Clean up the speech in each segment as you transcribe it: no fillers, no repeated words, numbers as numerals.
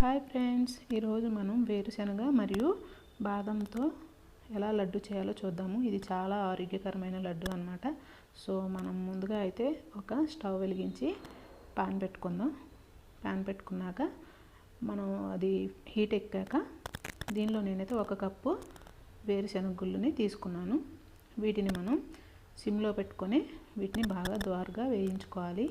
Hi friends, ఈరోజు మనం వేరుశనగ మరియు బాదంతో ఎలా లడ్డు చేయాలో చూద్దాము. ఇది చాలా ఆరోగ్యకరమైన లడ్డు అన్నమాట. సో మనం ముందుగా అయితే ఒక స్టవ్ వెలిగించి పాన్ పెట్టుకుందాం. పాన్ పెట్టుకున్నాక మనం అది హీట్ ఎక్కాక దీనిలో నేనైతే 1 కప్పు వేరుశనగ గుళ్ళని తీసుకున్నాను. వీటిని మనం సిమ్లో పెట్టుకొని వీటిని బాగా ద్వారగా వేయించుకోవాలి.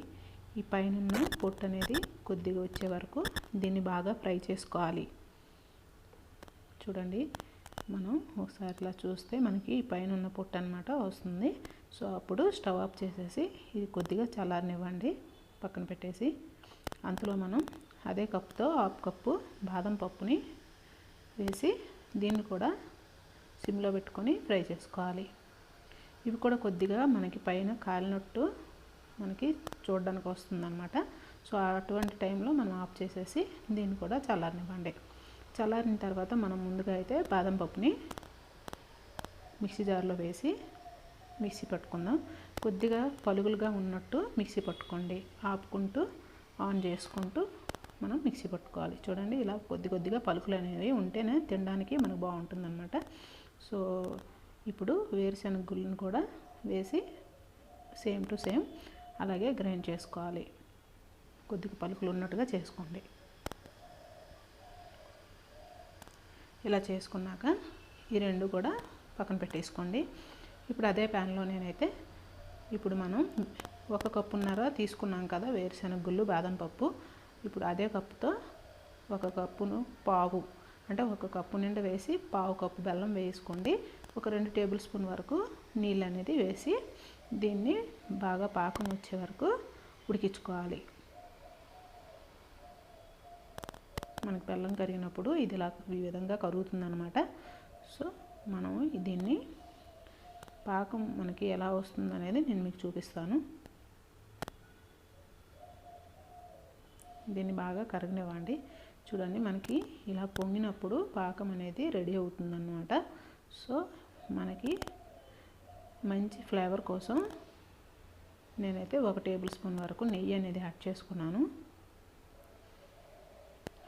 ఈ పైన పొట్టు అనేది కొద్దిగా వచ్చే వరకు దీన్ని బాగా ఫ్రై చేసుకోవాలి. చూడండి, మనం ఒకసారి ఇలా చూస్తే మనకి ఈ పైన ఉన్న పొట్టు అన్నమాట వస్తుంది. సో అప్పుడు స్టవ్ ఆఫ్ చేసేసి ఇది కొద్దిగా చల్లారనివ్వండి, పక్కన పెట్టేసి అంతలో మనం అదే కప్పుతో 1/2 కప్పు బాదం పప్పుని వేసి దీన్ని కూడా సిమ్లో పెట్టుకొని ఫ్రై చేసుకోవాలి. ఇవి కూడా కొద్దిగా మనకి పైన కాలినట్టు మనకి చూడడానికి వస్తుందన్నమాట. సో అటువంటి టైంలో మనం ఆఫ్ చేసేసి దీన్ని కూడా చల్లారనివ్వండి. చల్లారిన తర్వాత మనం ముందుగా అయితే బాదం పప్పుని మిక్సీ జార్లో వేసి మిక్సీ పట్టుకుందాం. కొద్దిగా పలుగులుగా ఉన్నట్టు మిక్సీ పట్టుకోండి. ఆపుకుంటూ ఆన్ చేసుకుంటూ మనం మిక్సీ పట్టుకోవాలి. చూడండి, ఇలా కొద్దిగా పలుకులు అనేవి ఉంటేనే తినడానికి మనకు బాగుంటుందన్నమాట. సో ఇప్పుడు వేరుశనగ గుళ్ళను కూడా వేసి సేమ్ టు సేమ్ అలాగే గ్రైండ్ చేసుకోవాలి. కొద్దిగా పలుకులు ఉన్నట్టుగా చేసుకోండి. ఇలా చేసుకున్నాక ఈ రెండు కూడా పక్కన పెట్టేసుకోండి. ఇప్పుడు అదే ప్యాన్లో నేనైతే ఇప్పుడు మనం 1 కప్పున్నర తీసుకున్నాం కదా వేరుశనగ గుళ్ళు బాదం పప్పు. ఇప్పుడు అదే కప్పుతో 1 కప్పును పావు, అంటే 1 కప్పు నిండా వేసి 1/2 కప్పు బెల్లం వేసుకోండి. ఒక 2 టేబుల్ స్పూన్ వరకు నీళ్ళు అనేది వేసి దీన్ని బాగా పాకం వచ్చే వరకు ఉడికించుకోవాలి. మనకి బెల్లం కరిగినప్పుడు ఇది ఇలా ఈ విధంగా కరుగుతుందన్నమాట. సో మనం దీన్ని పాకం మనకి ఎలా వస్తుంది అనేది నేను మీకు చూపిస్తాను. దీన్ని బాగా కరగనివ్వండి. చూడండి, మనకి ఇలా పొంగినప్పుడు పాకం అనేది రెడీ అవుతుందన్నమాట. సో మనకి మంచి ఫ్లేవర్ కోసం నేనైతే 1 టేబుల్ స్పూన్ వరకు నెయ్యి అనేది యాడ్ చేసుకున్నాను.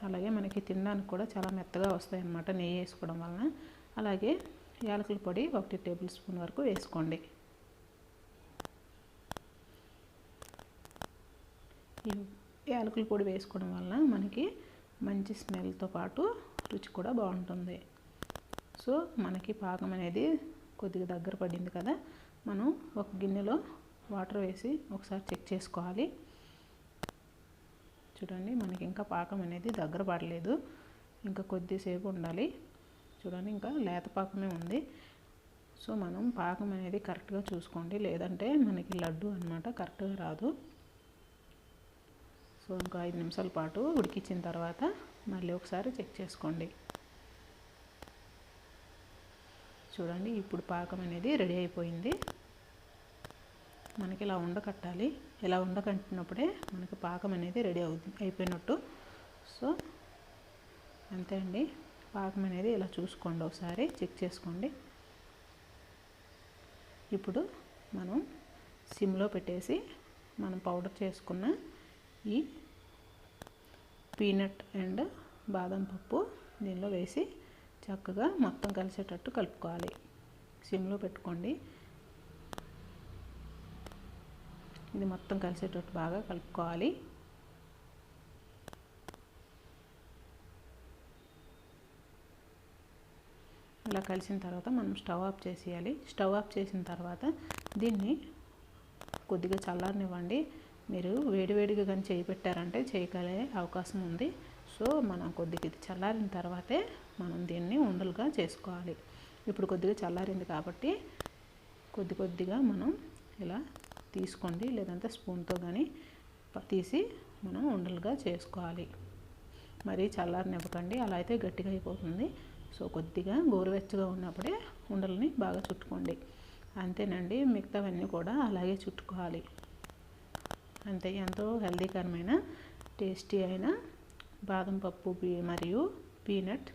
అలాగే మనకి తినడానికి కూడా చాలా మెత్తగా వస్తాయి అన్నమాట నెయ్యి వేసుకోవడం వలన. అలాగే యాలకుల పొడి 1 టేబుల్ స్పూన్ వరకు వేసుకోండి. ఈ యాలకుల పొడి వేసుకోవడం వలన మనకి మంచి స్మెల్తో పాటు రుచి కూడా బాగుంటుంది. సో మనకి పాకం అనేది కొద్దిగా దగ్గర పడింది కదా, మనం ఒక గిన్నెలో వాటర్ వేసి ఒకసారి చెక్ చేసుకోవాలి. చూడండి, మనకి ఇంకా పాకం అనేది దగ్గర పడలేదు, ఇంకా కొద్దిసేపు ఉండాలి. చూడండి, ఇంకా లేత పాకమే ఉంది. సో మనం పాకం అనేది కరెక్ట్గా చూసుకోండి, లేదంటే మనకి లడ్డు అన్నమాట కరెక్ట్గా రాదు. సో ఇంకా 5 నిమిషాల పాటు ఉడికించిన తర్వాత మళ్ళీ ఒకసారి చెక్ చేసుకోండి. చూడండి, ఇప్పుడు పాకం అనేది రెడీ అయిపోయింది. మనకి ఇలా ఉండకట్టాలి. ఇలా ఉండకట్టినప్పుడే మనకి పాకం అనేది రెడీ అయిపోయినట్టు. సో అంతే అండి, పాకం అనేది ఇలా చూసుకోండి, ఒకసారి చెక్ చేసుకోండి. ఇప్పుడు మనం సిమ్లో పెట్టేసి మనం పౌడర్ చేసుకున్న ఈ పీనట్ అండ్ బాదం పప్పు దీనిలో వేసి చక్కగా మొత్తం కలిసేటట్టు కలుపుకోవాలి. సిమ్లో పెట్టుకోండి. ఇది మొత్తం కలిసేటట్టు బాగా కలుపుకోవాలి. ఇలా కలిసిన తర్వాత మనం స్టవ్ ఆఫ్ చేసేయాలి. స్టవ్ ఆఫ్ చేసిన తర్వాత దీన్ని కొద్దిగా చల్లారనివ్వండి. మీరు వేడివేడిగా కానీ చేయి పెట్టారంటే చేయగలిగే అవకాశం ఉంది. సో మనం కొద్దిగా ఇది చల్లారిన తర్వాతే మనం దీన్ని ఉండలుగా చేసుకోవాలి. ఇప్పుడు కొద్దిగా చల్లారింది కాబట్టి కొద్దిగా మనం ఇలా తీసుకోండి, లేదంటే స్పూన్తో కానీ తీసి మనం ఉండలుగా చేసుకోవాలి. మరి చల్లారనివ్వకండి, అలా అయితే గట్టిగా అయిపోతుంది. సో కొద్దిగా గోరువెచ్చగా ఉన్నప్పుడే ఉండల్ని బాగా చుట్టుకోండి. అంతేనండి, మిగతావన్నీ కూడా అలాగే చుట్టుకోవాలి. అంతే, ఎంతో హెల్దీకరమైన టేస్టీ అయిన బాదం పప్పు మరియు పీనట్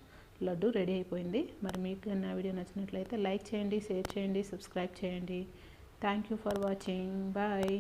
లడ్డు రెడీ అయిపోయింది. మరి మీకు నా వీడియో నచ్చినట్లయితే లైక్ చేయండి, షేర్ చేయండి, సబ్స్క్రైబ్ చేయండి. Thank you for watching. Bye.